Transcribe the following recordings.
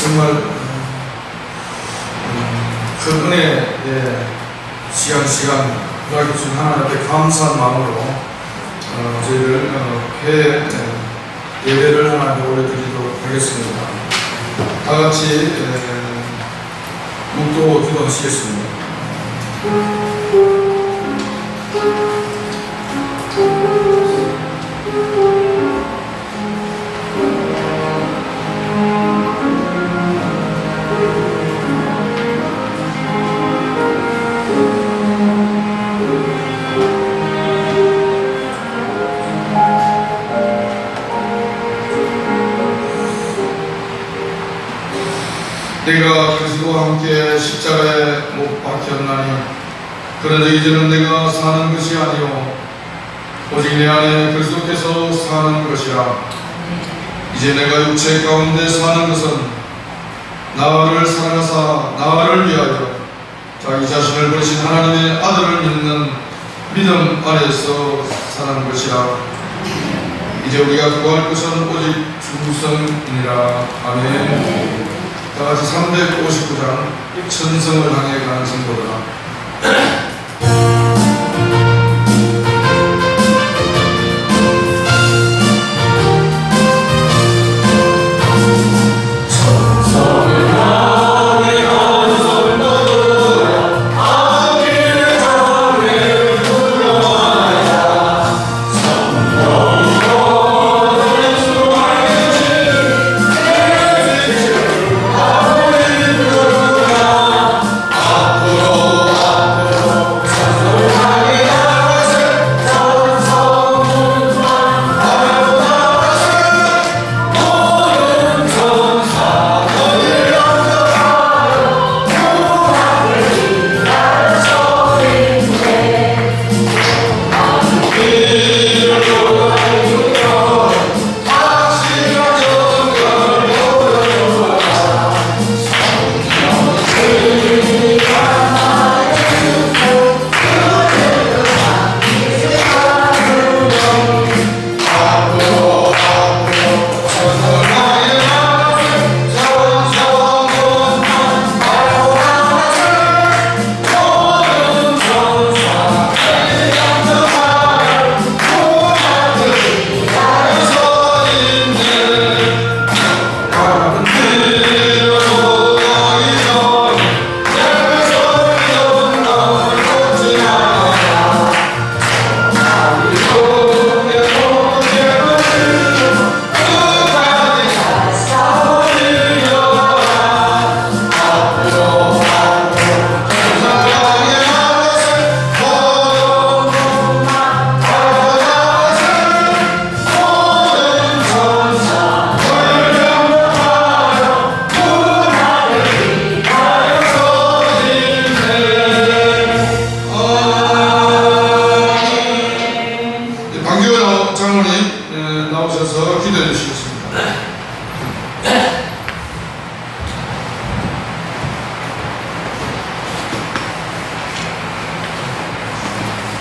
정말 큰 은혜의 시간 허락해 주신 하나님 앞에 감사한 마음으로 저희들 회의 예배를 하나님께 올려드리도록 하겠습니다. 다 같이 묵도 기도하시겠습니다. 내가 그리스도와 함께 십자가에 못 박혔나니 그러나 이제는 내가 사는 것이 아니요 오직 내 안에 그리스도께서 사는 것이라. 이제 내가 육체 가운데 사는 것은 나를 사랑하사 나를 위하여 자기 자신을 버리신 하나님의 아들을 믿는 믿음 안에서 사는 것이라. 이제 우리가 구할 것은 오직 중성이니라. 아멘. 다같이 359장 천성을 향해 가는 성도들아.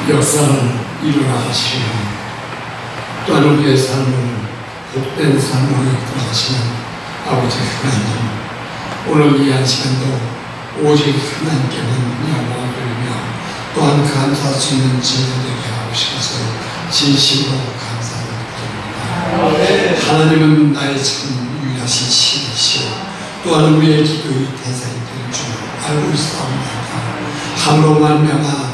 역사를 일어나시고 또한 우리의 삶을 복된 삶으로 이끌어가시는 아버지 하나님, 오늘 이 한 시간도 오직 하나님께만 영광을 돌리며 또한 감사할 수 있는 진리되게 하고 싶어서 진심으로 감사를 드립니다. 하나님은 나의 참 유일하신 신이시오 또한 우리의 기도의 대상이 될 줄 알고 있사옵나이다. 함으로 말미암아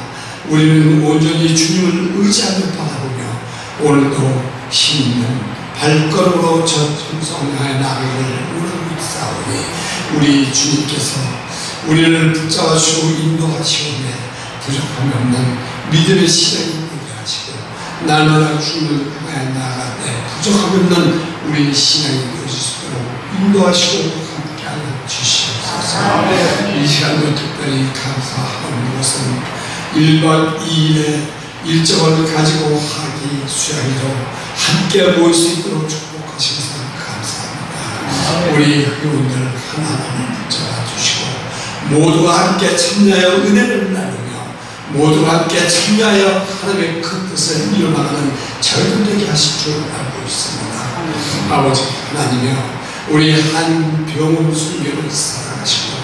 우리는 온전히 주님을 의지하며 바라보며 오늘도 힘있는 발걸음으로 저 천성하에 나가기를 원하고 있사오니 우리 주님께서 우리를 붙잡아 주고 인도하시오며 부족함이 없는 믿음의 시간이 되게 하시고 날마다 주님을 향해 나아갈 때 부족함이 없는 우리의 시간이 되어질 수 있도록 인도하시고 함께하여 주시옵소서. 이 시간도 특별히 감사하는 것은 1박 2일의 일정을 가지고 하기 수양이로 함께 모일 수 있도록 축복하셔서 감사합니다. 우리 회원들 하나하나 붙잡아 주시고 모두가 함께 참여하여 은혜를 나누며 모두가 함께 참여하여 하나님의 큰 뜻을 이루어나가는 저희들 되게 하실 줄 알고 있습니다. 아버지 하나님이여, 우리 한 병원 순교를 사랑하시고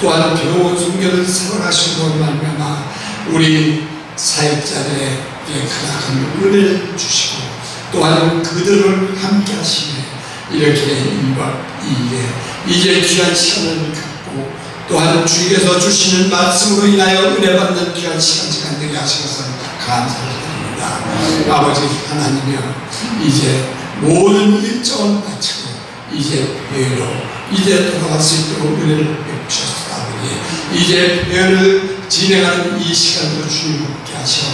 또한 병원 순교를 사랑하시고 말미암아 우리 사역자들에게 가득한 은혜를 주시고 또한 그들을 함께 하시며 이렇게 1박 2일에 이제 귀한 시간을 갖고 또한 주께서 주시는 말씀으로 인하여 은혜 받는 귀한 시간 되게 하신 것을 감사를 드립니다. 아버지 하나님이여, 이제 모든 일정을 마치고 이제 회로 이제 돌아갈 수 있도록 은혜를 베푸셨습니다. 아버지 이제 회를 진행하는 이 시간도 주님 함께 하셔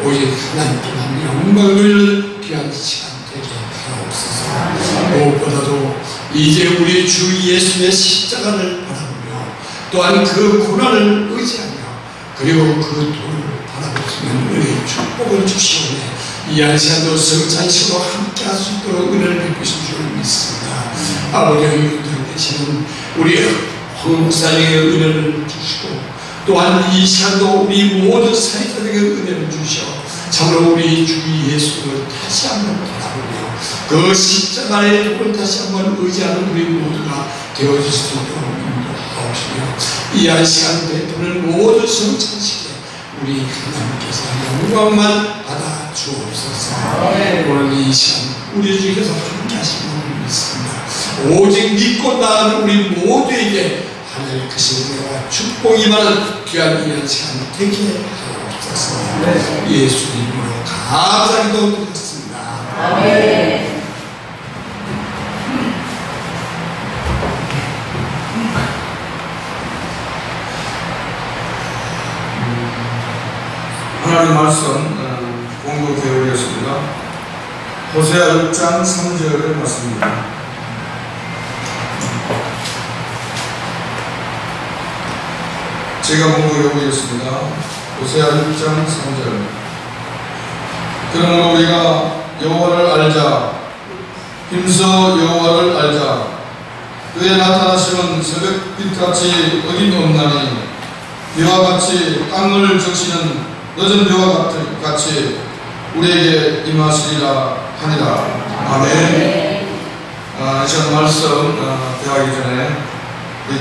오직 하나님께만 영광을 누리는 귀한 시간 되게 하옵소서. 무엇보다도 이제 우리 주 예수의 십자가를 바라보며 또한 그 고난을 의지하며 그리고 그 도를 바라보시는 은혜의 축복을 주시오매 이 한 시간도 성찬식으로 함께 할 수 있도록 은혜를 베푸신 줄 믿습니다. 아버지의 은혜 되시는 우리 황 목사님에게 은혜를 주시고 또한 이 시간도 우리 모든 사역자들에게 은혜를 주시어 참으로 우리 주 예수를 다시 한번 바라보며 그 십자가의 도를 다시 한번 의지하는 우리 모두가 되어질 수 있도록 인도하옵시며 이 한 시간 베푸는 모든 성찬식에 우리 하나님께서 영광만 받아 주옵소서. 오늘 이 시간 우리 주께서 함께 하시는 줄 믿습니다. 오직 믿고 나아가는 우리 모두에게 하나님의 크신 은혜와 축복이 임하는 귀한 이 시간 되게 하옵소서. 예수 이름으로 감사기도 드렸습니다. 아멘. 하나님 말씀 공부되어 오겠습니다. 호세아 6장 3절의 말씀입니다. 제가 공부해 보겠습니다. 호세아 6장 3절. 그러므로 우리가 여호와를 알자, 힘써 여호와를 알자. 그의 나타나심은 새벽빛같이 어딘 없나니 비와 같이 땅을 적시는 늦은 비와 같이 우리에게 임하시리라 하니라. 아멘. 이 시간 말씀 대하기 전에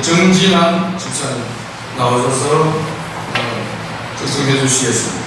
정진환 집사님 나오셔서 작성해 주시겠습니다.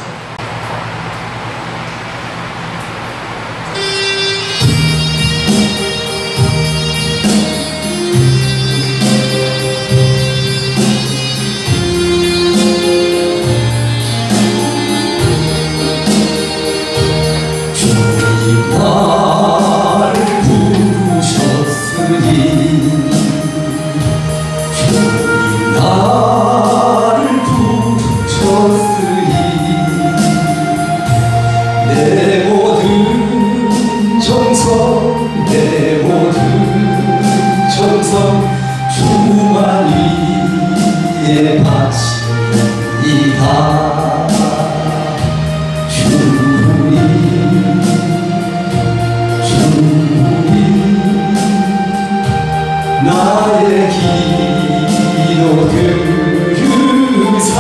나의 기도 들으사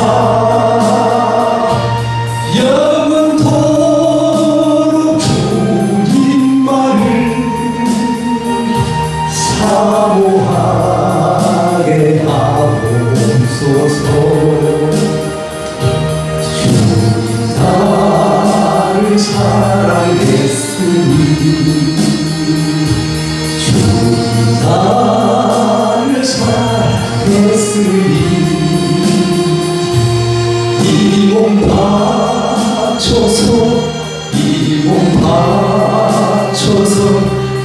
영원토록 주님만을 사모하게 하옵소서. 주님 나를 사랑했으니 나를 사랑했으니 이 몸 바쳐서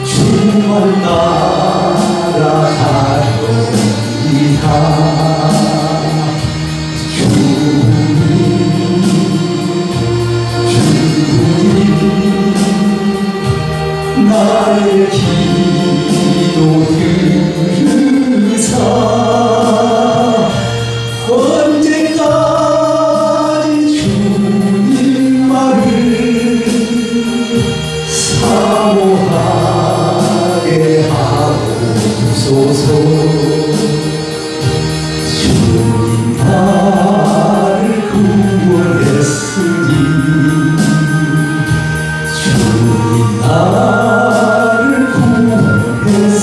주만 따라가리이다. 주님 나의 기도 들으사 언제까지 주님만을 사모하게 하옵소서. 주님 나를 구원했으니 주님 나를 구원했으니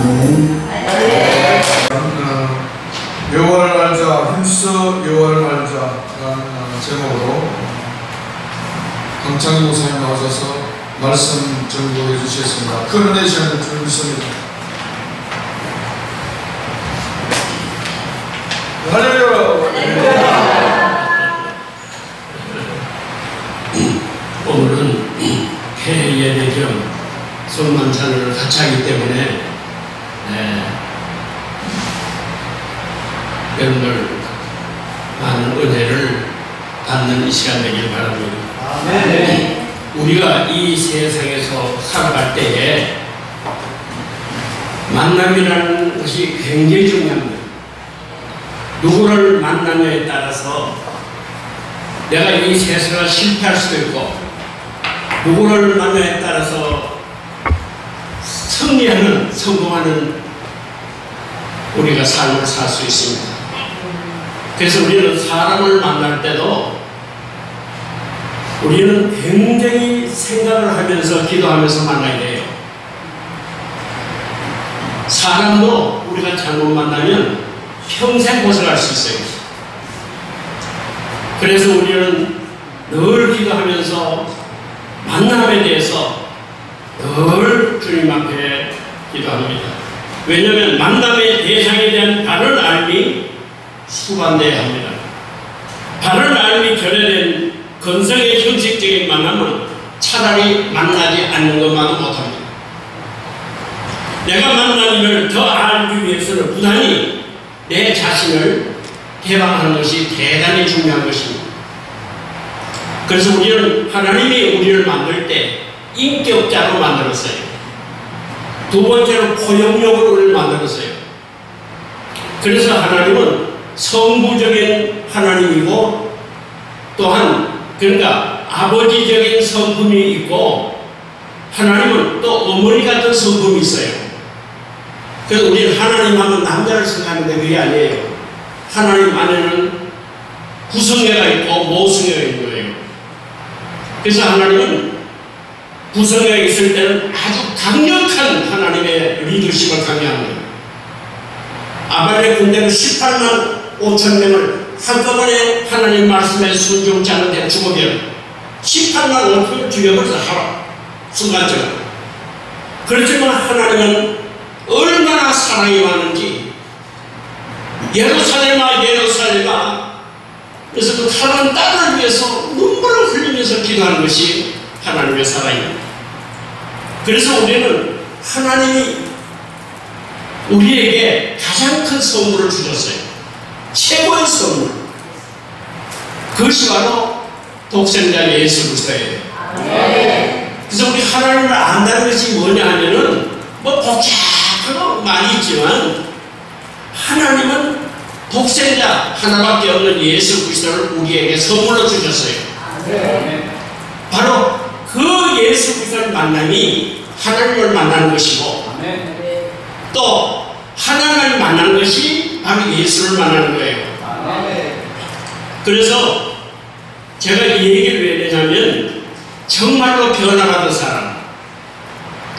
아멘. 묘월 말자 힘써 묘월 말자라는 제목으로 강창희 목사님 나오셔서 말씀 전도해 주시겠습니다. 큰 은혜 시간을 줄 믿습니다. 할렐루야. 오늘은 폐예배경 성만찬을 같이 하기 때문에 여러분들 많은 은혜를 받는 이 시간 되길 바랍니다. 아멘. 우리가 이 세상에서 살아갈 때에 만남이라는 것이 굉장히 중요합니다. 누구를 만나느냐에 따라서 내가 이 세상을 실패할 수도 있고, 누구를 만나냐에 따라서 승리하는, 성공하는 우리가 삶을 살 수 있습니다. 그래서 우리는 사람을 만날 때도 우리는 굉장히 생각을 하면서 기도하면서 만나야 돼요. 사람도 우리가 잘못 만나면 평생 고생할 수 있어요. 그래서 우리는 늘 기도하면서 만남에 대해서 늘 주님 앞에 기도합니다. 왜냐하면 만남의 대상에 대한 바른 알미 수반돼야 합니다. 바른 알미 결여된 건성의 형식적인 만남은 차라리 만나지 않는 것만은 못합니다. 내가 만남을 더 알기 위해서는 부단히 내 자신을 개방하는 것이 대단히 중요한 것입니다. 그래서 우리는 하나님이 우리를 만들 때 인격자로 만들었어요. 두 번째로 포용력으로 우리를 만들었어요. 그래서 하나님은 성부적인 하나님이고, 또한 그러니까 아버지적인 성품이 있고, 하나님은 또 어머니 같은 성품이 있어요. 그래서 우리는 하나님 하면 남자를 생각하는데 그게 아니에요. 하나님 안에는 구성애가 있고 모성애가 있는 거예요. 그래서 하나님은 구성애가 있을 때는 아주 강력한 하나님의 리더십을 강요합니다. 아말렉 군대는 18만 5천 명을 한꺼번에 하나님 말씀에 순종치 않은 데 죽어버려 18만 5천을 죽여버려서 하라 순간적으로. 그렇지만 하나님은 얼마나 사랑이 많은지, 예루살렘아 예루살렘아, 그래서 그 타는 딸을 위해서 눈물을 흘리면서 기도하는 것이 하나님의 사랑입니다. 그래서 우리는 하나님이 우리에게 가장 큰 선물을 주셨어요. 최고의 선물. 그것이 바로 독생자 예수 그리스도예요. 그래서 우리 하나님을 안다는 것이 뭐냐 하면은 뭐 복잡하고 많이 있지만, 하나님은 독생자 하나밖에 없는 예수 그리스도를 우리에게 선물로 주셨어요. 바로 그 예수 그리스도를 만남이 하나님을 만나는 것이고, 또 하나님을 만나는 것이 바로 예수를 만나는 거예요. 그래서 제가 이 얘기를 왜 하냐면, 정말로 변화받은 사람,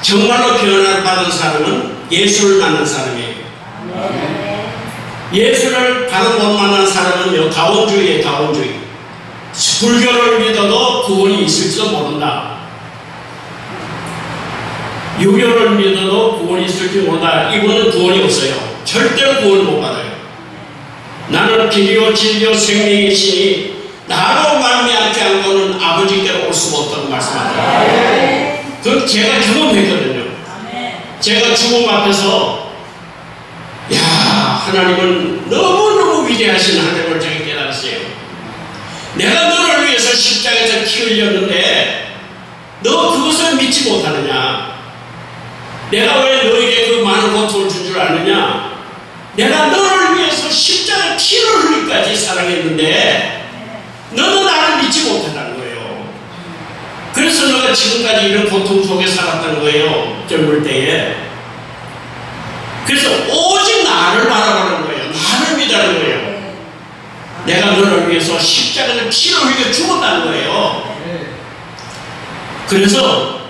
정말로 변화받은 사람은 예수를 만난 사람이에요. 예수를 바로 못 만난 사람은요, 다원주의예요. 다원주의. 불교를 믿어도 구원이 있을지도 모른다. 유교를 믿어도 구원이 있을지 모른다. 이분은 구원이 없어요. 절대로 구원을 못 받아요. 나는 길이요 진리요 생명이시니 나로 말미암지 않고는 아버지께로 올 수가 없다고 말씀하잖아요. 그건 제가 경험했거든요. 제가 죽음 앞에서 야, 하나님은 너무너무 위대하신 하나님을 제가 깨달았어요. 내가 너를 위해서 십자가에서 피 흘렸는데 너 그것을 믿지 못하느냐? 내가 왜 너에게 그 많은 고통을 준 줄 아느냐? 내가 너를 위해서 십자가에 피를 흘리기까지 사랑했는데 너는 나를 믿지 못한다는 거예요. 그래서 너가 지금까지 이런 고통 속에 살았다는 거예요. 젊을 때에. 그래서 오직 나를 바라보는 거예요. 나를 믿으라는 거예요. 내가 너를 위해서 십자가에서 피를 흘려 죽었다는 거예요. 그래서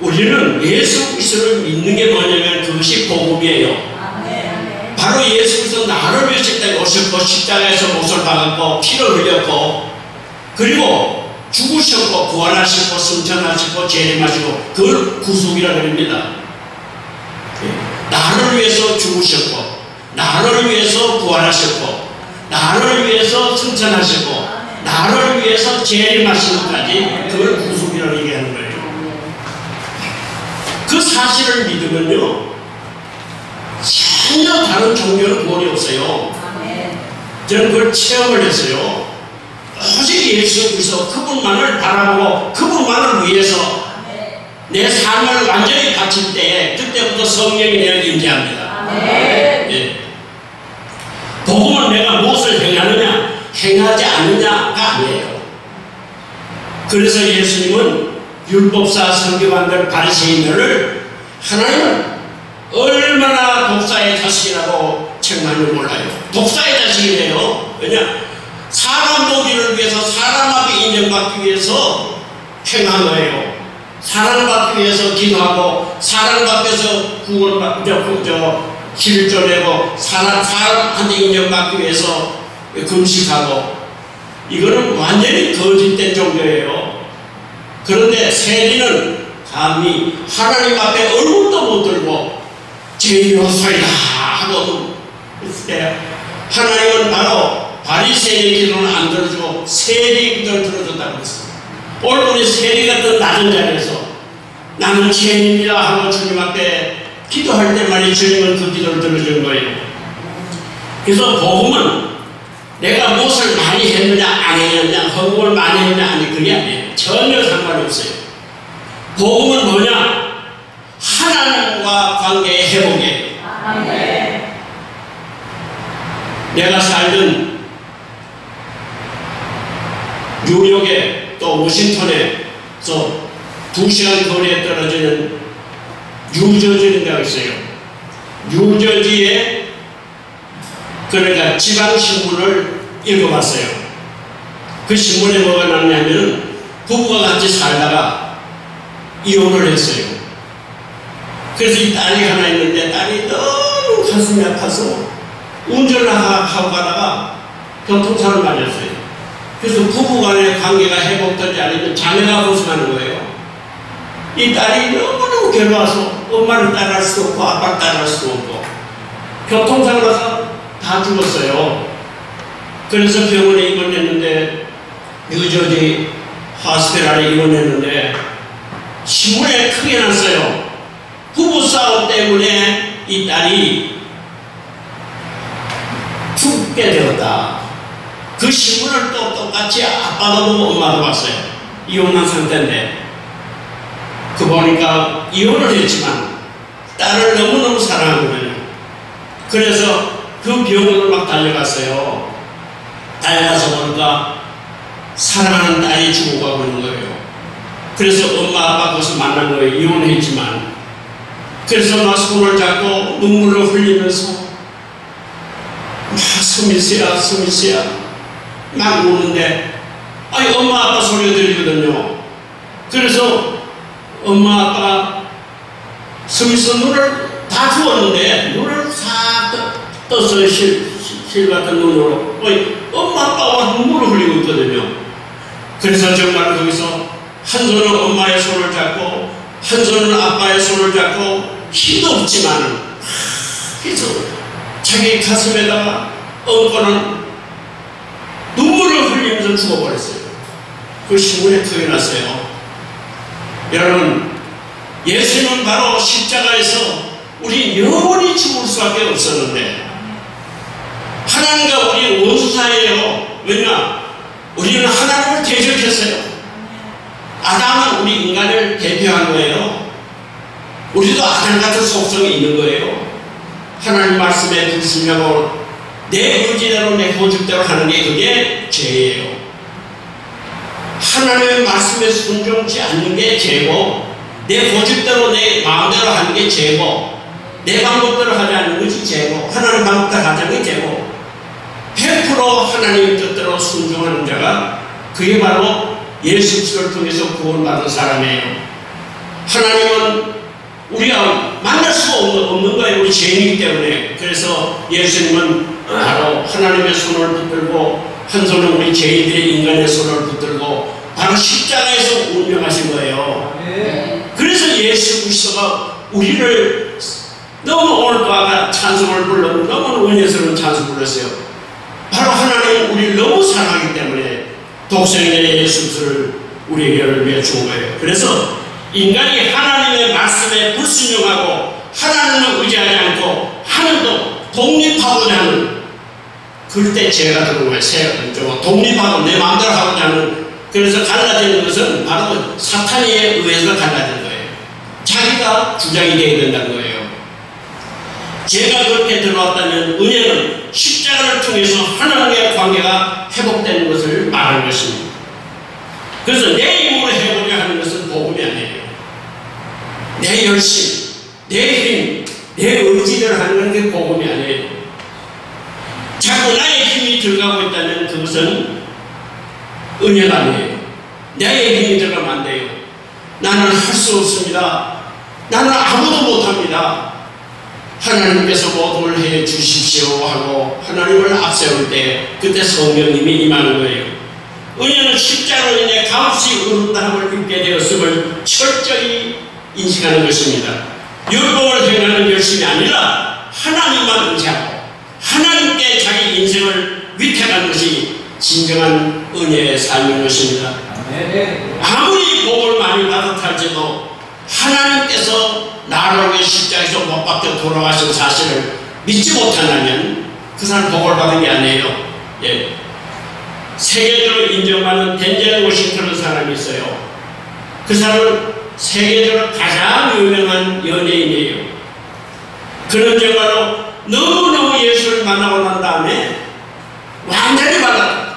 우리는 예수 그리스도를 믿는 게 뭐냐면 그것이 복음이에요. 바로 예수 그리스도 나를 위해서 십자가에 오셨고 십자가에서 못을 박았고 피를 흘렸고 그리고 죽으셨고 부활하셨고 승천하셨고 재림하시고 그걸 구속이라고 합니다. 나를 위해서 죽으셨고 나를 위해서 부활하셨고 나를 위해서 승천하셨고 나를 위해서 재림하신 것까지 그걸 구속이라고 얘기하는 거예요. 그 사실을 믿으면요 전혀 다른 종교는 구원이 없어요. 저는 그걸 체험을 했어요. 오직 예수 그리스도 그분만을 바라보고 그분만을 위해서 내 삶을 완전히 바칠 때 그때부터 성령이 내가 임재합니다. 예. 복음은 내가 무엇을 행하느냐 행하지 않느냐가 아니에요. 그래서 예수님은 율법사 서기관들 바리새인들을 하나님은 얼마나 독사의 자식이라고 책망을 몰라요. 독사의 자식이래요. 왜냐? 사람 보기를 위해서 사람 앞에 인정받기 위해서 행한 거예요. 사랑받기 위해서 기도하고 사랑 앞에서 기도내고 사람한테 인정받기 위해서 금식하고 이거는 완전히 거짓된 종교예요. 그런데 세리는 감히 하나님 앞에 얼굴도 못 들고 죄인으로서이다 하고 있을 때 하나님은 바로 바리새인의 기도는 안 들어주고 세리의 기도를 들어줬다고 했어요. 오늘 우리 세리 같은 낮은 자리에서 나는 죄인이다 하고 주님 앞에 기도할 때만이 주님은 그 기도를 들어주는 거예요. 그래서 복음은 내가 무엇을 많이 했느냐 안 했느냐 헌금을 많이 했느냐 아니 그게 아니에요. 전혀 상관이 없어요. 복음은 뭐냐? 하나님과 관계의 회복이에요. 내가 살던 뉴욕에 또 워싱턴에서 2시간 거리에 떨어지는 뉴저지라는 데가 있어요. 뉴저지에 그러니까 지방신문을 읽어봤어요. 그 신문에 뭐가 나왔냐면 부부가 같이 살다가 이혼을 했어요. 그래서 이 딸이 하나 있는데 딸이 너무 가슴이 아파서 운전을 하고 가다가 교통사고를 맞았어요. 그래서 부부간의 관계가 회복되지 않으면 자매가 고생하는 거예요. 이 딸이 너무너무 괴로워서 엄마를 따라할 수도 없고 아빠를 따라할 수도 없고 교통사고 나서 다 죽었어요. 그래서 병원에 입원했는데 뉴저지 하스피탈에 입원했는데 신문에 크게 났어요. 부부싸움 때문에 이 딸이 죽게 되었다. 그 신문을 또 똑같이 아빠도 보고 엄마도 봤어요. 이혼한 상태인데 그 보니까 이혼을 했지만 딸을 너무너무 사랑하거든요. 그래서 그 병원을 막 달려갔어요. 달려가서 보니까 사랑하는 딸이 죽어가고 있는 거예요. 그래서 엄마 아빠 거기서 만난 거예요. 이혼했지만. 그래서 막 손을 잡고 눈물을 흘리면서 스미스야 막 우는데 아니 엄마 아빠 소리가 들리거든요. 그래서 엄마 아빠 스미스 눈을 다 주었는데 눈을 싹 떴어요. 실 같은 눈으로 엄마 아빠가 눈물을 흘리고 있거든요. 그래서 정말 거기서 한 손은 엄마의 손을 잡고 한 손은 아빠의 손을 잡고 힘도 없지만은 그래서 자기 가슴에다가 얹고는 눈물을 흘리면서 죽어버렸어요. 그 신문에 크게 났어요. 여러분, 예수님은 바로 십자가에서 우리 영원히 죽을 수밖에 없었는데 하나님과 우리 원수 사이에요. 왜냐? 우리는 하나님을 대적했어요. 아담은 우리 인간을 대표한 거예요. 우리도 아담 같은 속성이 있는 거예요. 하나님 말씀에 불순종하고 내 의지대로 내 고집대로 하는 게 그게 죄예요. 하나님의 말씀에 순종치 않는 게 죄고 내 고집대로 내 마음대로 하는 게 죄고 내 방법대로 하지 않는 것이 죄고 하나님 방법대로 하지 않는 게 죄고 100% 하나님의 뜻대로 순종하는 자가 그게 바로 예수 그리스도를 통해서 구원받은 사람이에요. 하나님은 우리가 만날 수가 없는 거예요. 우리 죄인이기 때문에. 그래서 예수님은 바로 하나님의 손을 붙들고 한 손은 우리 죄인들의 인간의 손을 붙들고 바로 십자가에서 운명하신 거예요. 그래서 예수 그리스도가 우리를 너무 오늘도 아까 찬송을 불렀고 너무 은혜스러운 찬송 불렀어요. 바로 하나님은 우리를 너무 사랑하기 때문에 독생의 예수 그리스도를 우리에게 위해 준 거예요. 그래서 인간이 하나님의 말씀에 불순종하고 하나님을 의지하지 않고 하늘도 독립하고자 하는 그때 죄가 들어온 거예요. 독립하고 내 마음대로 하고자 하는. 그래서 갈라지는 것은 바로 사탄에 의해서 갈라지는 거예요. 자기가 주장이 되어야 된다는 거예요. 죄가 그렇게 들어왔다면 은혜는 십자가를 통해서 하나님의 관계가 회복되는 것을 말하는 것입니다. 그래서 내 힘으로 해보려 하는 것은 복음이 아니에요. 내 열심, 내 힘, 내 의지대로 하는 게 복음이 아니에요. 자꾸 나의 힘이 들어가고 있다면 그것은 은혜가 아니에요. 나의 힘이 들어가면 안 돼요. 나는 할 수 없습니다. 나는 아무도 못합니다. 하나님께서 모든 걸 해 주십시오 하고 하나님을 앞세울 때 그때 성령님이 임하는 거예요. 은혜는 십자가로 인해 값없이 의롭다함을 입게 되었음을 철저히 인식하는 것입니다. 율법을 행하는 열심이 아니라 하나님만 의지하고 하나님께 자기 인생을 위탁한 것이 진정한 은혜의 삶인 것입니다. 아무리 복을 많이 받았다 할지도 하나님께서 나를 위해 십자가에서 못 박혀 돌아가신 사실을 믿지 못한다면 그 사람 복을 받은 게 아니에요. 예. 세계적으로 인정받는 덴젤 워싱턴이라는 사람이 있어요. 그 사람은 세계적으로 가장 유명한 연예인이에요. 그는 정말로 너무너무 예수를 만나고 난 다음에 완전히 받았다.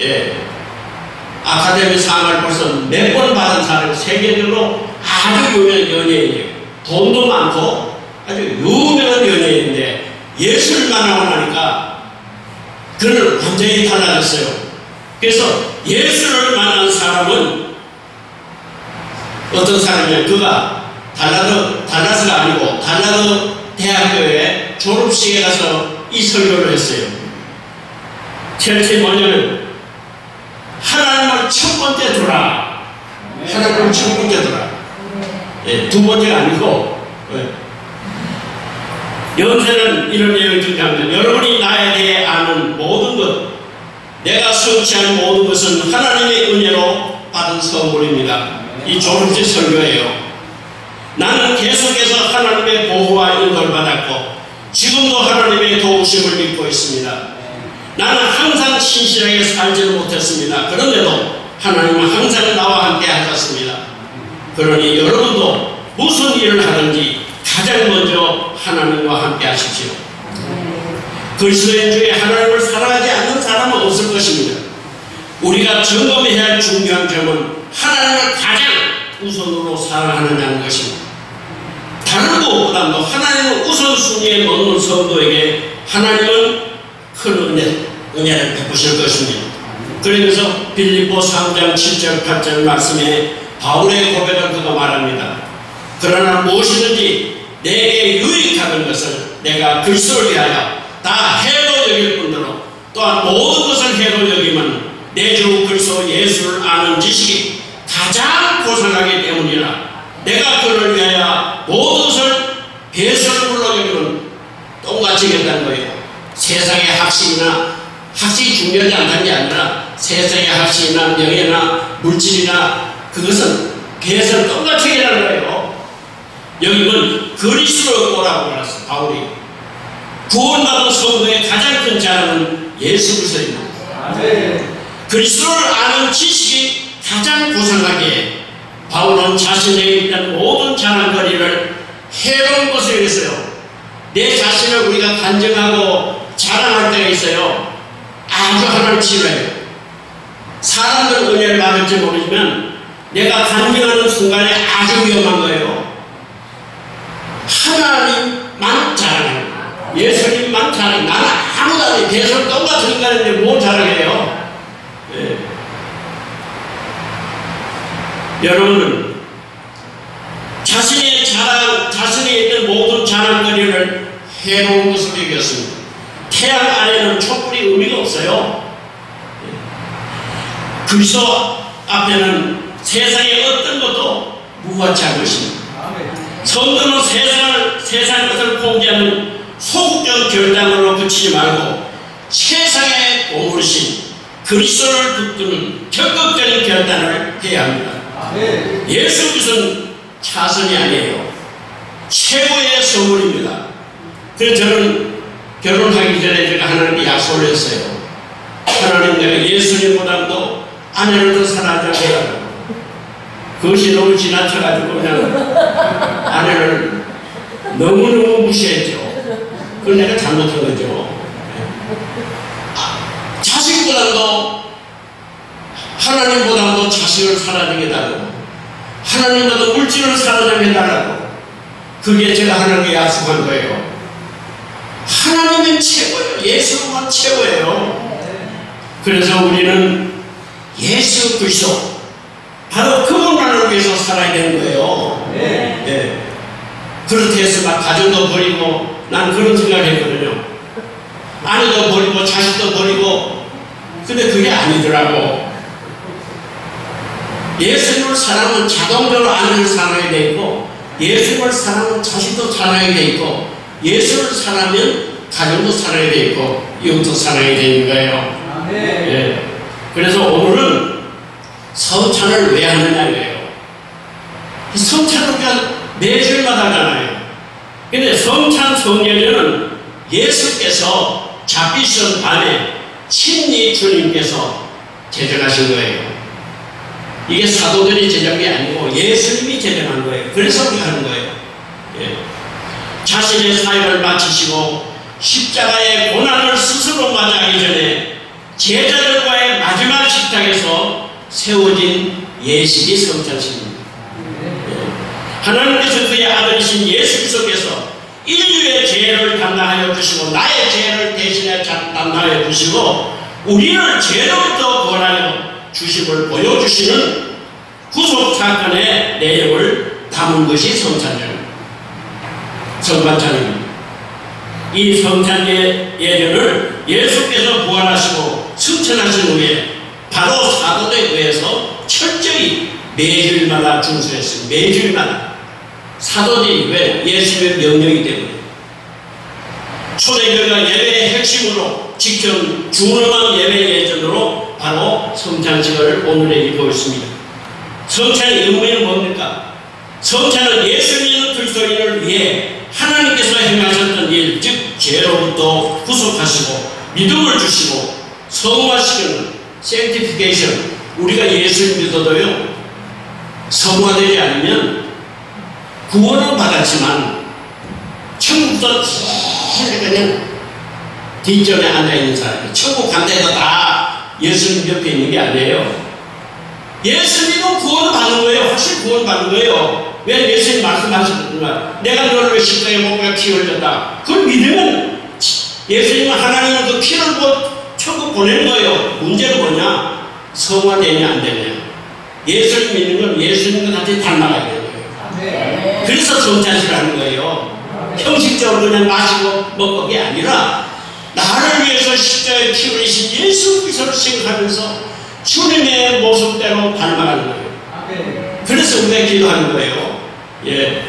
예. 아카데미 상을 벌써 몇 번 받은 사람이 세계적으로 아주 유명한 연예인이에요. 돈도 많고 아주 유명한 연예인인데 예수를 만나고 나니까 그는 완전히 달라졌어요. 그래서 예수를 만난 사람은 어떤 사람이냐, 그가 달라스가 아니고 달라스 대학교에 졸업식에 가서 이 설교를 했어요. 제일 뭐냐면 하나님을 첫 번째 두라. 하나님을 첫 번째 두라. 예, 두 번째가 아니고, 연세는 이런 내용을 중요합니다. 여러분이 나에 대해 아는 모든 것, 내가 성취한 모든 것은 하나님의 은혜로 받은 선물입니다. 이 졸업식 설교예요. 나는 계속해서 하나님의 보호와 인도를 받았고 지금도 하나님의 도우심을 믿고 있습니다. 나는 항상 신실하게 살지는 못했습니다. 그런데도 하나님은 항상 나와 함께 하셨습니다. 그러니 여러분도 무슨 일을 하든지 가장 먼저 하나님과 함께 하십시오. 그리스도인 중에 하나님을 사랑하지 않는 사람은 없을 것입니다. 우리가 점검해야 할 중요한 점은 하나님을 가장 우선으로 사랑하느냐는 것입니다. 다른 무엇보다도 하나님을 우선순위에 놓는 성도에게 하나님은 큰 은혜를 베푸실 것입니다. 그러면서 빌립보 3장 7절 8절 말씀에 바울의 고백을 그가 말합니다. 그러나 무엇이든지 내게 유익하는 것을 내가 그리스도를 위하여 다 해로 여길 뿐더러 또한 모든 것을 해로 여기면 내 주 그리스도 예수를 아는 지식이 가장 고상하기 때문이라. 내가 그를 위하여 모든 것을 배설물로 여기면 똑같이 여긴다는 거예요. 세상의 학식이 중요하지 않다는 게 아니라 세상의 학식이나 명예나 물질이나 그것은 배설 똑같이 여기라는 거예요. 여기는 그리스도를 오라고 그랬어. 바울이 구원받은 성도의 가장 큰 자랑은 예수 그리스도입니다. 그리스도를 아는 지식이 가장 고상하기에 바울은 자신에게 있던 모든 자랑거리를 해로운 것에 의해서요. 내 자신을 우리가 간증하고 자랑할 때가 있어요. 아주 하나를 싫어해요. 사람들 은혜를 받을지 모르지만 내가 간증하는 순간에 아주 위험한 거예요. 하나님만 자랑해요. 예수님만 자랑해요. 나는 아무도 안 해요. 대선 똑같은 인간인데 뭘 자랑해요? 네. 여러분은 자신의 자랑, 자신의 있던 모든 자랑거리를 해로운 것으로 여겼습니다. 태양 안에는 촛불이 의미가 없어요. 그리스도 앞에는 세상의 어떤 것도 무가치 않은 것입니다. 성도는 세상 것을 포기하는 소극적 결단으로 그치지 말고 세상에 오르신 그리스도를 붙드는 적극적인 결단을 해야 합니다. 예수 그리스도는 차선이 아니에요. 최고의 선물입니다. 그래서 저는 결혼하기 전에 제가 하나님께 약속을 했어요. 하나님, 내가 예수님보다도 아내를 더 사랑하지 않으라고. 그것이 너무 지나쳐가지고 그냥 아내를 너무너무 무시했죠. 그건 내가 잘못한 거죠. 자식보다도 하나님보다도 자식을 사랑하게 해달라고, 하나님보다 물질을 사랑하게 해달라고. 그게 제가 하나님께 약속한 거예요. 하나님은 최고예요. 예수만 최고예요. 그래서 우리는 예수 그리스도 바로 그분만을 위해서 살아야 되는 거예요. 네. 그렇게 해서 막 가정도 버리고, 난 그런 생각을 했거든요. 아내도 버리고 자식도 버리고. 근데 그게 아니더라고. 예수님을 사랑하면 자동적으로 아내를 사랑하게 돼 있고, 예수님을 사랑하면 자식도 사랑하게 돼 있고, 예수를 사랑하면 가정도 사랑하게 돼 있고, 이웃도 사랑하게 돼 있는 거예요. 예. 그래서 오늘은 성찬을 왜 하느냐예요. 성찬을 우리가 매주일마다 하잖아요. 근데 성찬 성례는 예수께서 잡히신 밤에 친히 주님께서 제정하신 거예요. 이게 사도들이 제정한 게 아니고 예수님이 제정한 거예요. 그래서 우리가 하는 거예요. 예. 자신의 사역을 마치시고 십자가의 고난을 스스로 맞이하기 전에 제자들과의 마지막 식탁에서 세워진 예식이 성찬식입니다. 하나님께서 그의 아들이신 예수 그리스도께서 인류의 죄를 담당하여 주시고 나의 죄를 대신해 담당하여 주시고 우리를 죄로부터 구원하여 주심을 보여주시는 구속 사건의 내용을 담은 것이 성찬입니다. 성찬입니다. 이 성찬의 예전을 예수께서 부활하시고 승천하신 후에 바로 사도에 의해서 철저히 매주일마다 준수했습니다. 매주일마다. 사도들이 왜? 예수님의 명령이기 때문에. 초대교회가 예배의 핵심으로 지켜온 준엄한 예배 예전으로 바로 성찬식을 오늘에 입고 있습니다. 성찬의 의미는 뭡니까? 성찬은 예수 믿는 그리스도인을 위해 하나님께서 행하셨던 일, 즉 죄로부터 구속하시고 믿음을 주시고 성화시키는 sanctification. 우리가 예수를 믿어도요, 성화되지 않으면 구원은 받았지만 천국도 그냥 뒷전에 앉아있는 사람이 천국 간다해서 다 예수님 옆에 있는 게 아니에요. 예수님은 구원을 받는 거예요. 확실히 구원을 받는 거예요. 왜? 예수님 말씀하셨던가 내가 너를 왜 십자가에 못 박아 피 흘렸다. 그걸 믿으면 예수님은 하나님은 그 피를 천국 보내는 거예요. 문제는 뭐냐? 성화되냐 안 되냐. 예수님 믿는 건 예수님과 같이 닮아가야 되는 거예요. 그래서 성찬식을 하는 거예요. 형식적으로 그냥 마시고 먹고 게 아니라 나를 위해서 십자가에 피 흘리신 예수 그리스도를 생각하면서 주님의 모습대로 닮아가는 거예요. 그래서 우리가 기도하는 거예요. 예.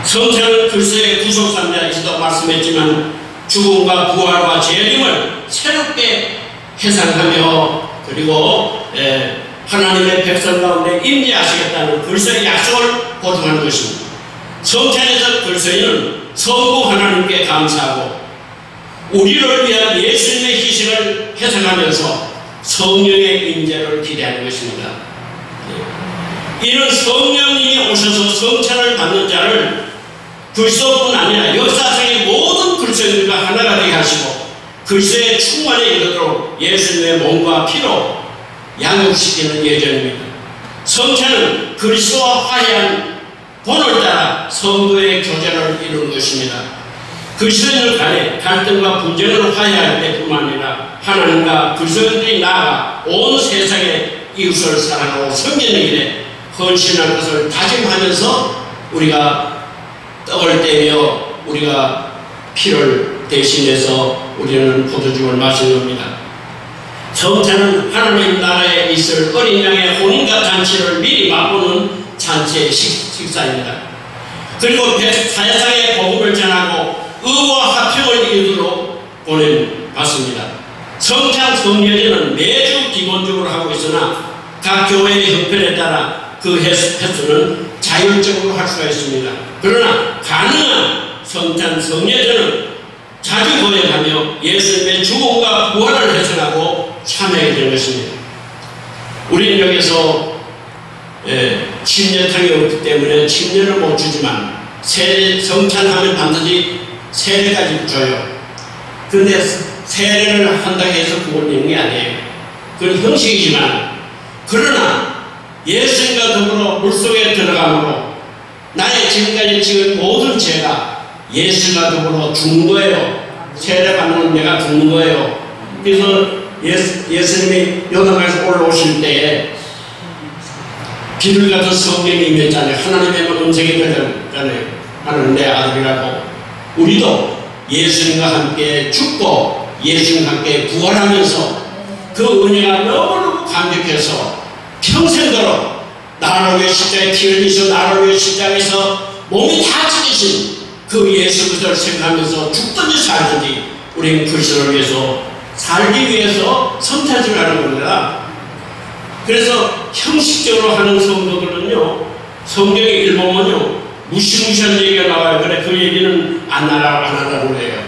성찬은 그리스도의 구속사입니다. 말씀했지만 죽음과 부활과 재림을 새롭게 해상하며 그리고 하나님의 백성 가운데 임재하시겠다는 그리스도의 약속을 보증하는 것입니다. 성찬에서 그리스도인은 성부 하나님께 감사하고 우리를 위한 예수님의 희생을 회상하면서 성령의 임재를 기대하는 것입니다. 이는 성령님이 오셔서 성찬을 받는 자를 그리스도뿐 아니라 역사상의 모든 그리스도인들과 하나가 되게 하시고 그리스도의 충만에 이르도록 예수님의 몸과 피로 양육시키는 예정입니다. 성찬은 그리스도와 화해한 본을 따라 성도의 교제를 이루는 것입니다. 그리스도인들 간에 갈등과 분쟁을 화해할 때뿐만 아니라 하나님과 그리스도인들이 나아가 온 세상의 이웃을 사랑하고 섬기는 일에 헌신할 것을 다짐하면서 우리가 떡을 떼며 우리가 피를 대신해서 우리는 포도주를 마시는 겁니다. 성찬은 하나님 나라에 있을 어린 양의 혼인과 잔치를 미리 맛보는 잔치의 식사입니다. 그리고 사회상의 복음을 전하고 의와 화평을 이루도록 보내받습니다. 성찬 성례제는 매주 기본적으로 하고 있으나 각 교회의 형편에 따라 그 횟수는 자율적으로 할 수가 있습니다. 그러나 가능한 성찬 성례제는 자주 거행하며 예수님의 죽음과 부활을 회상하고 참여하게 된 것입니다. 우리는 여기서 침례탕이 없기 때문에 침례를 못 주지만 성찬하면 반드시 세례까지 줘요. 그런데 세례를 한다고 해서 그걸 내는 게 아니에요. 그건 형식이지만, 그러나 예수님과 더불어 물속에 들어감으로 나의 지금까지 지은 모든 죄가 예수님과 더불어 죽는 거예요. 세례 받는 내가 죽는 거예요. 그래서 예수님이 요단강에서 올라오실 때에 비둘기 같은 성령이 임했잖아요. 하나님의 음성이 들렸잖아요. 하나님 내 아들이라고. 우리도 예수님과 함께 죽고 예수님과 함께 부활하면서 그 은혜가 너무너무 감격해서 평생도록 나를 위해 십자가에 피 흘리셔 나를 위해 십자가에서 몸이 다 찢으신 그 예수 그리스도를 생각하면서 죽든지 살든지 우리는 그리스도를 위해서 살기 위해서 성찬식을 하는 겁니다. 그래서 형식적으로 하는 성도들은요, 성경에 읽어보면요 무시무시한 얘기가 나와요. 그래 그 얘기는 안 하라고 해요.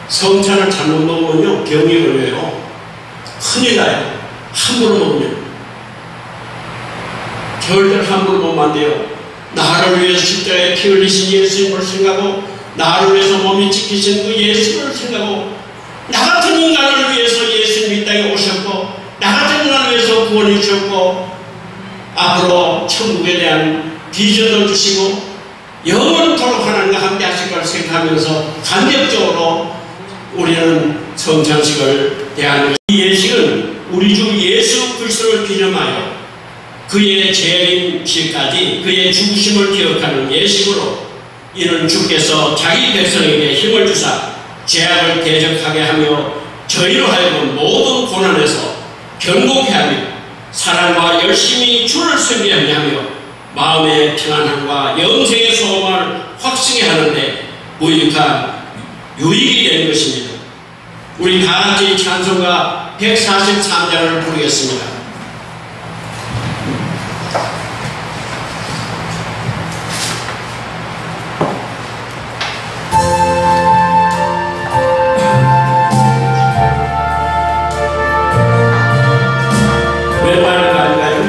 성찬을 잘못 먹으면요 병이 걸려요. 큰일 나요. 함부로 먹으면 절대로 함부로 먹으면 안 돼요. 나를 위해서 십자가에 피 흘리신 예수님을 생각하고 나를 위해서 몸이 찢기신 그 예수님을 생각하고 나 같은 인간을 위해서 예수님이 이 땅에 오셨고 나 같은 인간을 위해서 구원해 주셨고 앞으로 천국에 대한 비전을 주시고 영원토록 하나님과 함께 하실 걸 생각하면서 감격적으로 우리는 성찬식을 대하는 이 예식은 우리 주 예수 그리스도를 기념하여 그의 재림시까지 그의 죽으심을 기억하는 예식으로 이는 주께서 자기 백성에게 힘을 주사 죄악을 대적하게 하며 저희로 하여금 모든 고난에서 견고케 하며 사랑과 열심히 주를 섬기게 하며 마음의 평안함과 영생의 소망을 확증해 하는데 무익한 유익이 되는 것입니다. 우리 다같이 찬송가 143장을 부르겠습니다. 예수 나를 위하여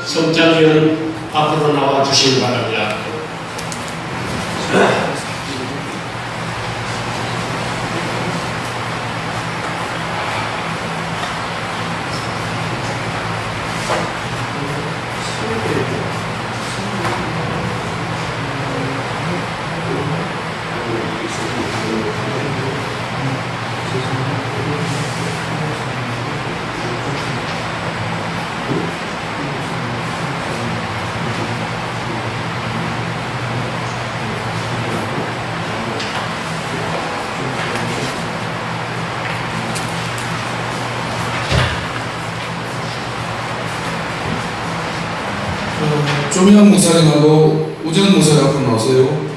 성장위원 앞으로 나와 주시기 바랍니다. 조미양 목사님하고 우정 목사님 앞으로 나오세요.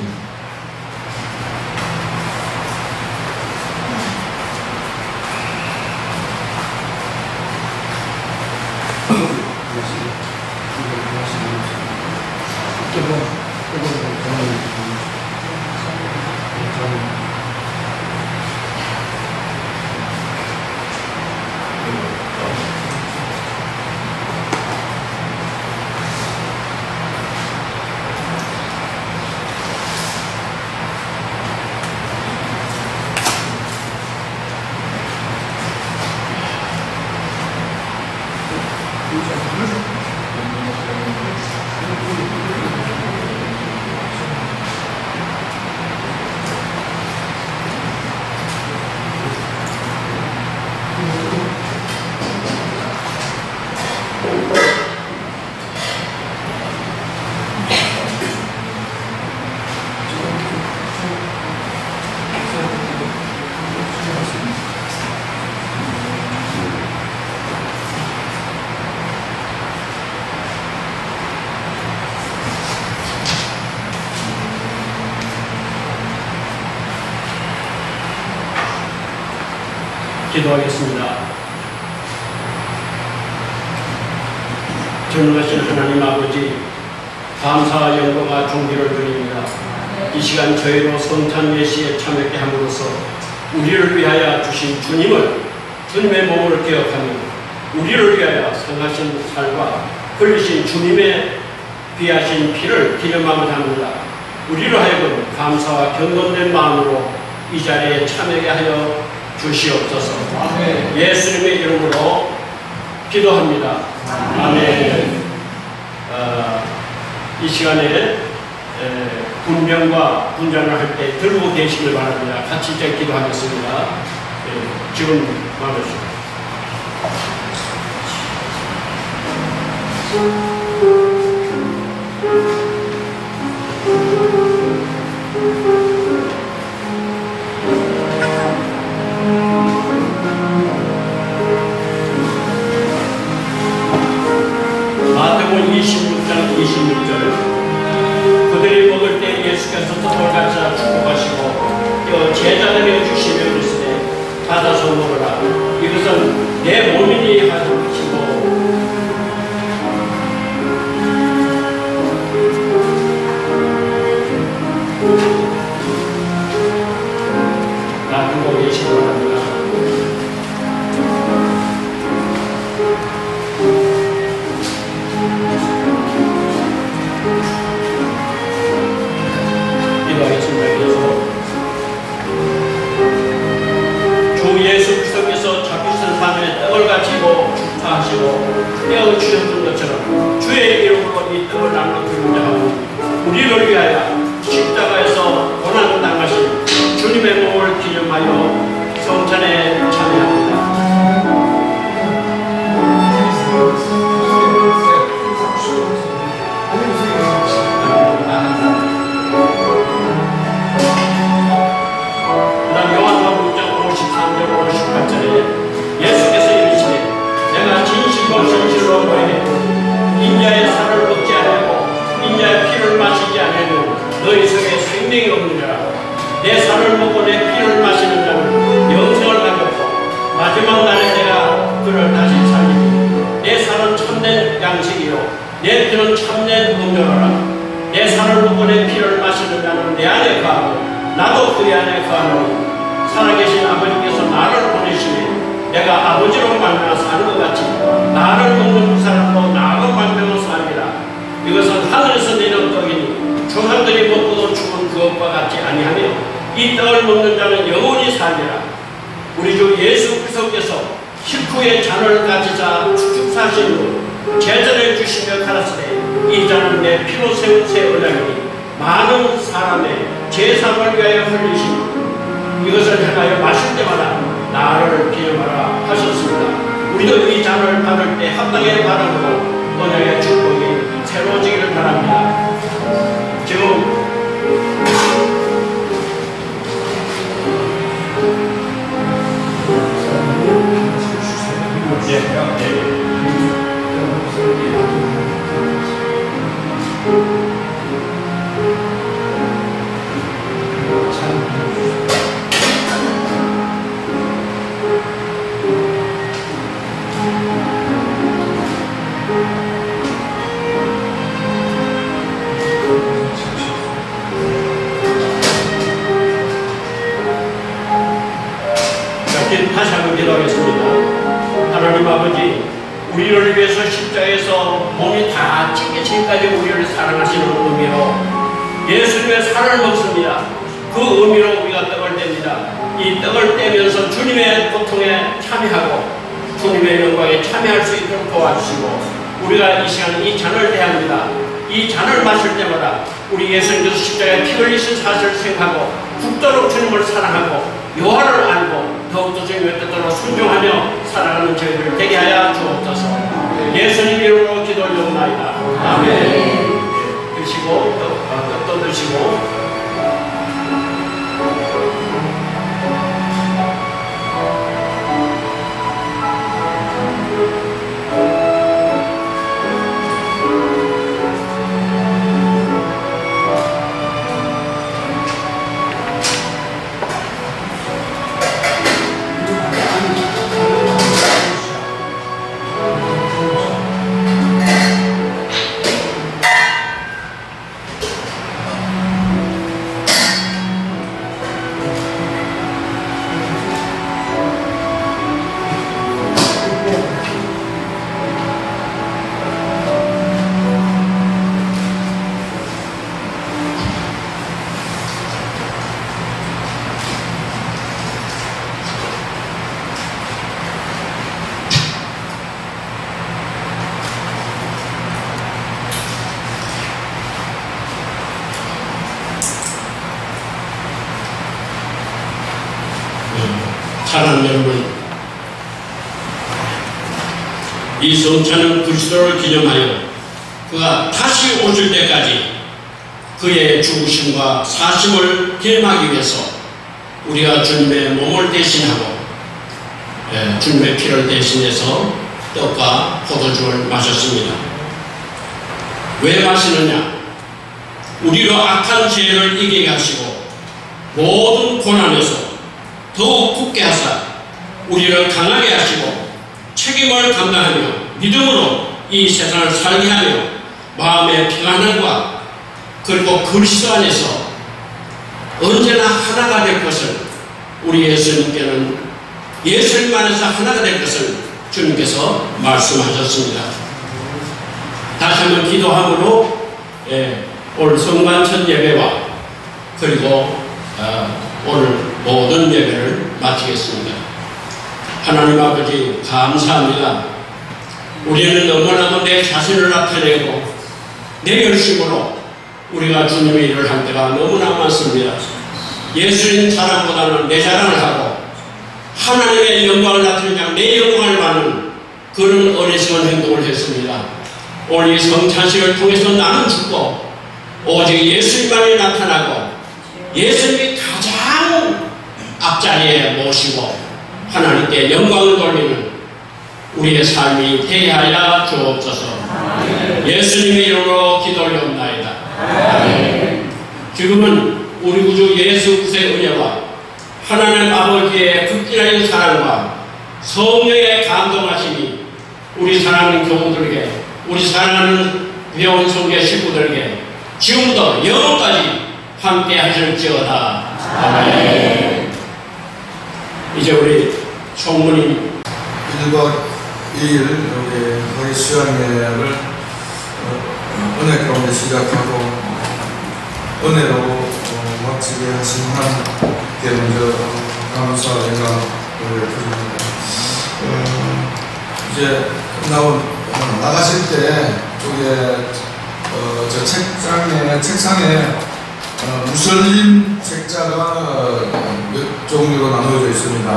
기도하겠습니다. 전능하신 하나님 아버지, 감사와 영광과 존귀를 드립니다. 이 시간 저희로 성찬 예식에 참여하게 함으로써 우리를 위하여 주신 주님을, 주님의 몸을 기억하며 우리를 위하여 성하신 살과 흘리신 주님의 귀하신 피를 기념하고자 합니다. 우리로 하여금 감사와 경건된 마음으로 이 자리에 참여하게 하여 주시옵소서. 아멘. 예수님의 이름으로 기도합니다. 아멘. 이 시간에 분명과 분장을 할 때 들고 계시길 바랍니다. 같이 이제 기도하겠습니다. 지금 말하십시오. 마태복음 26장 26절 그들이 먹을 때 예수께서 떡을 가져 축복하시고 제자들에게 주시며 이르시되 받아서 먹으라 이것은 내 몸이니 하시고 놔두고 계시기 바랍니다. 주 예수 그리스도께서 잡히신 밤에 떡을 가지고 축사하시고 떼어 주셨던 것처럼 주의 이름으로 이 떡을 나눠 주고자 하고 우리를 위하여 십자가에서 고난당하신 주님의 몸을 기념하여 성찬에 참여합니다. 안녕히 계세요. 너희 속에 생명이 없느니라. 내 살을 먹고 내 피를 마시는 자는 영생을 가졌고 마지막 날에 내가 그를 다시 살리니 내 살은 참된 양식이요 내 피는 참된 음료라. 내 살을 먹고 내 피를 마시는 자는 내 안에 거하고 나도 그의 안에 거하노니 살아계신 아버지께서 나를 보내시니 내가 아버지로 말미암아 사는 것 같이 나를 먹는 그 사람도 나로 말미암아 사리라. 이것은 하늘에서 내려온 떡이니 조상들이 먹고도 죽은 그것과 같지 아니하며 이 떡을 먹는 자는 영원히 살리라. 우리 주 예수 그리스도께서 식후에 잔을 가지사 축축사신 후 제전해 주시며 가라사대 이 잔은 내 피로 세운 새 언약이니 많은 사람의 제사를 위하여 흘리시니 이것을 행하여 마실 때마다 나를 기념하라 하셨습니다. 우리도 이 잔을 받을 때 합당하게 받아보고 언약의 축복이 새로워지기를 바랍니다. 지금 다시 한번 기도하겠습니다. 하나님 아버지, 우리를 위해서 십자가에서 몸이 다 찢겨지기까지 우리를 사랑하시는 의미로 예수님의 살을 먹습니다. 그 의미로 우리가 떡을 뗍니다. 이 떡을 떼면서 주님의 고통에 참여하고 주님의 영광에 참여할 수 있도록 도와주시고 우리가 이 시간 이 잔을 대합니다. 이 잔을 마실 때마다 우리 예수님께서 십자가에 피 흘리신 사실을 생각하고 죽도록 주님을 사랑하고 요한을 알고 더욱더 주님의 뜻대로 순종하며 살아가는 저희를 되게 하여 주옵소서. 예수님 이름으로 기도하옵나이다. 아멘. 드시고 떡도 드시고 사랑하는 여러분, 이 성찬은 그리스도를 기념하여 그가 다시 오실 때까지 그의 죽으심과 사심을 기념하기 위해서 우리가 주님의 몸을 대신하고 주님의 피를 대신해서 떡과 포도주를 마셨습니다. 왜 마시느냐? 우리로 악한 죄를 이기게 하시고 모든 고난에서 더욱 굳게 하사 우리를 강하게 하시고 책임을 감당하며 믿음으로 이 세상을 살게 하며 마음의 평안함과 그리고 그리스도 안에서 언제나 하나가 될 것을 우리 예수님께는 예수님 안에서 하나가 될 것을 주님께서 말씀하셨습니다. 다시 한번 기도함으로 오늘 성만 첫 예배와 그리고 오늘 모든 예배를 마치겠습니다. 하나님 아버지 감사합니다. 우리는 너무나도 내 자신을 나타내고 내 열심으로 우리가 주님의 일을 할 때가 너무나 많습니다. 예수님 자랑보다는 내 자랑을 하고 하나님의 영광을 나타내자 내 영광을 받는 그런 어리석은 행동을 했습니다. 오늘 이 성찬식을 통해서 나는 죽고 오직 예수님만이 나타나고 예수님이 가장 앞자리에 모시고 하나님께 영광을 돌리는 우리의 삶이 되게 하여 주옵소서. 예수님의 이름으로 기도를 올리옵나이다. 아멘. 지금은 우리 구주 예수 그리스도의 은혜와 하나님 아버지의 극진하신 사랑과 성령의 감동하심이 우리 사랑하는 교우들에게, 우리 사랑하는 배운 성계 식구들에게 지금부터 영원까지 함께 하실지어다. 아멘. 이제 우리 총무님 1박 2일 우리 거기 수양회를 은혜 가운데 시작하고 은혜로 마치게 하신 하나님께 먼저 감사 영광을 드립니다. 이제 끝나고 나가실 때 쪽에 저 책상에 무슬림 책자가 몇 종류로 나누어져 있습니다.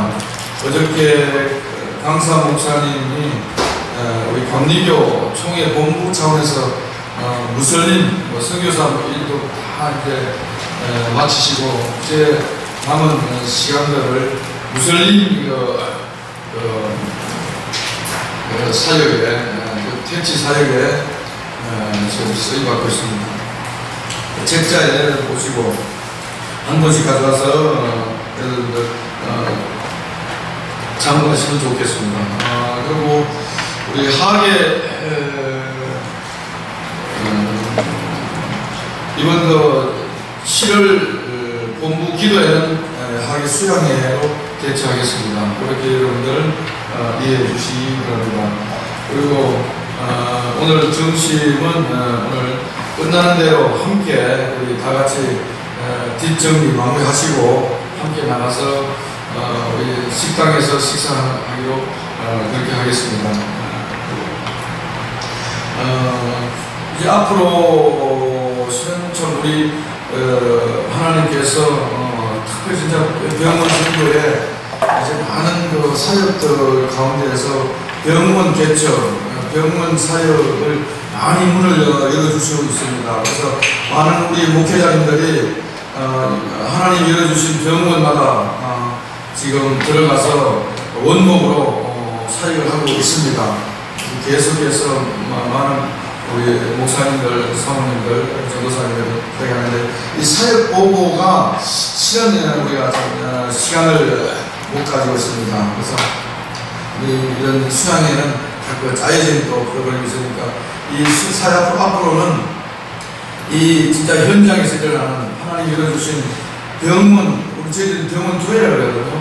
어저께 강사 목사님이 우리 감리교 총회 본부 차원에서 무슬림 선교사 일도 다 이제 마치시고 이제 남은 시간들을 무슬림 사역에 퇴치 사역에 지금 쓰임받고 있습니다. 책자에 보시고 한 번씩 가져가서 여러분들 참고하시면 좋겠습니다. 그리고 우리 하계 이번 7월 본부 기도회는 하계 수양회로 개최하겠습니다. 그렇게 여러분들 이해해 주시기 바랍니다. 그리고 오늘 점심은 오늘 끝나는 대로 함께 우리 다 같이 뒷정리 마무리하시고 함께 나가서 우리 식당에서 식사하기로 그렇게 하겠습니다. 이제 앞으로 시간처럼 우리 하나님께서 특별히 진짜 병원 선교에 이제 많은 그 사역들 가운데에서 병원 개척, 병원 사역을 많이 문을 열어주시고 있습니다. 그래서 많은 우리 목회자님들이 하나님 열어주신 병원마다 지금 들어가서 원목으로 사역을 하고 있습니다. 계속해서 많은 우리 목사님들, 사모님들, 전도사님들 하는데 이 사역 보고가 실현되는 우리가 시간을 못 가지고 있습니다. 그래서 이런 수양에는 자꾸 짜여진 또 그런 있으니까 이 사역 앞으로는 이 진짜 현장에서 일어나는 하나님 열어주신 병원, 우리 저희들은 병원 교회라고 그러거든요.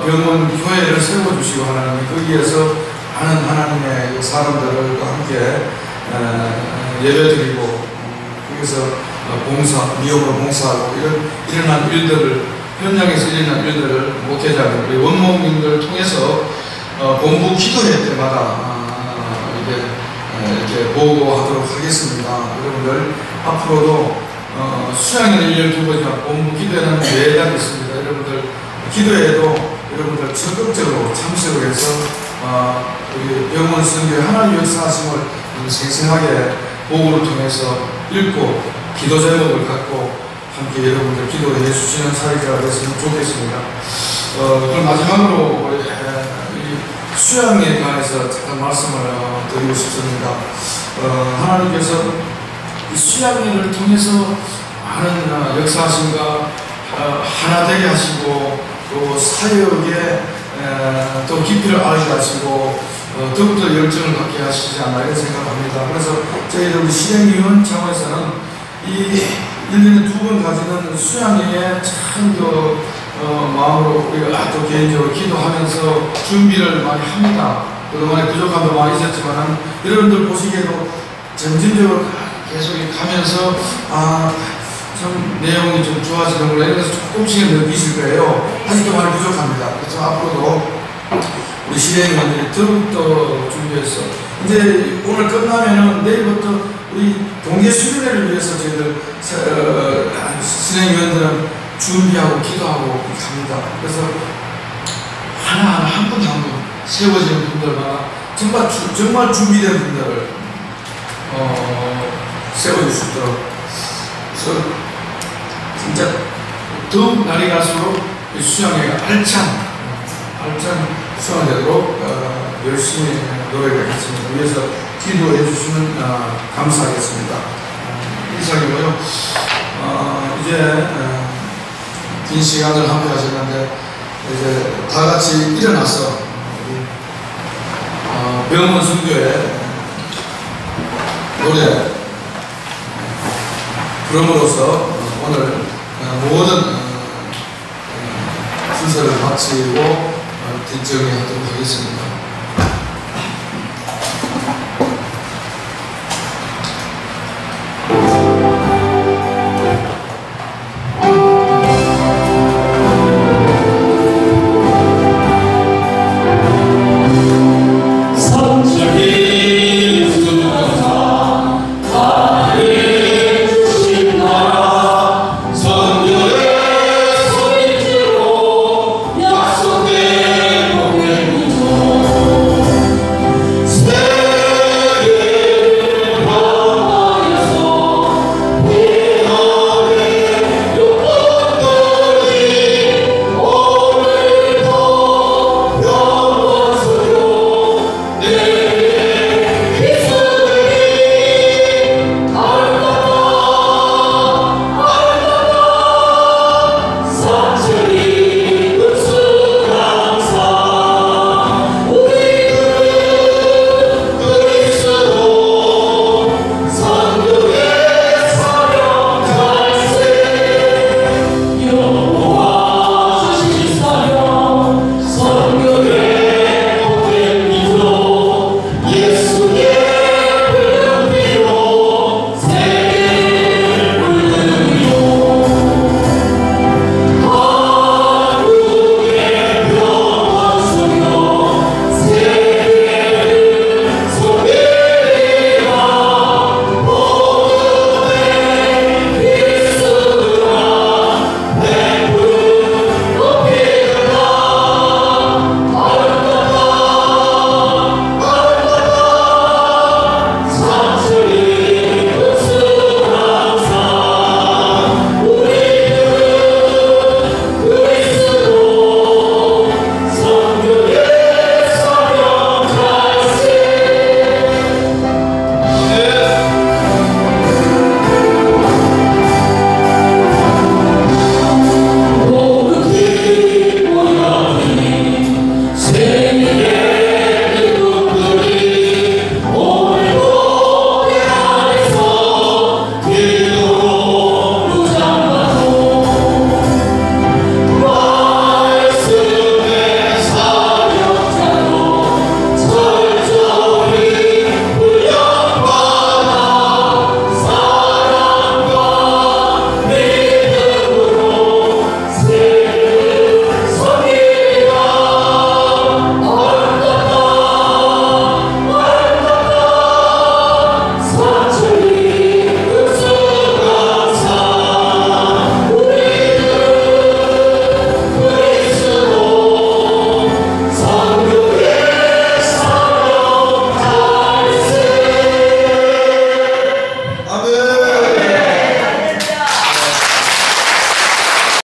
병원 교회를 세워주시고 하나님이 거기에서 많은 하나님의 사람들과 함께 예배드리고 거기서 미용으로 봉사하고 일어난 일들을 현장에서 일어난 일들을 목회자들 우리 원목민들을 통해서 본부 기도회 때마다 이렇게 보고하도록 하겠습니다. 여러분들 앞으로도 수양회는 1년 2번이나 본부 기도회는 매달 있습니다. 여러분들 기도회에도 여러분들 적극적으로 참석을 해서 우리 병원 선교의 하나님 역사하심을 생생하게 보고를 통해서 읽고 기도 제목을 갖고 함께 여러분들 기도해 주시는 사역자가 됐으면 좋겠습니다. 그럼 마지막으로 이 수양에 관해서 잠깐 말씀을 드리고 싶습니다. 하나님께서 이 수양회를 통해서 많은 역사하심과 하나 되게 하시고 또 사역에 또 깊이를 알게 하시고 더욱더 열정을 갖게 하시지 않나 이런 생각합니다. 그래서 저희들 실행위원 차원에서는 이 1년에 2번 가지는 수양회에 참 마음으로 우리가 또 개인적으로 기도하면서 준비를 많이 합니다. 그동안에 부족함도 많이 있었지만 여러분들 보시기에도 점진적으로 계속 가면서 참 내용이 좀 좋아지는구나 이래서 조금씩은 느끼실 거예요. 아직도 많이 부족합니다. 그래서 앞으로도 우리 실행위원들이 더욱더 준비해서 이제 오늘 끝나면은 내일부터 우리 동계 수련회를 위해서 저희들 실행위원들은 준비하고 기도하고 갑니다. 그래서 하나하나 한 분 한 분 세워지는 분들마다 정말 준비된 분들을 세워줄 수 있도록 그래서 진짜 더욱 날이 갈수록 수양회가 알찬 수양되도록 열심히 노력하겠습니다. 위해서 기도해 주시면 감사하겠습니다. 이상이고요. 이제 뒤에 긴 시간을 함께 하셨는데 이제 다 같이 일어나서 병원 선교의 노래 부름으로써 오늘 모든 순서를 마치고 뒷정리하도록 하겠습니다.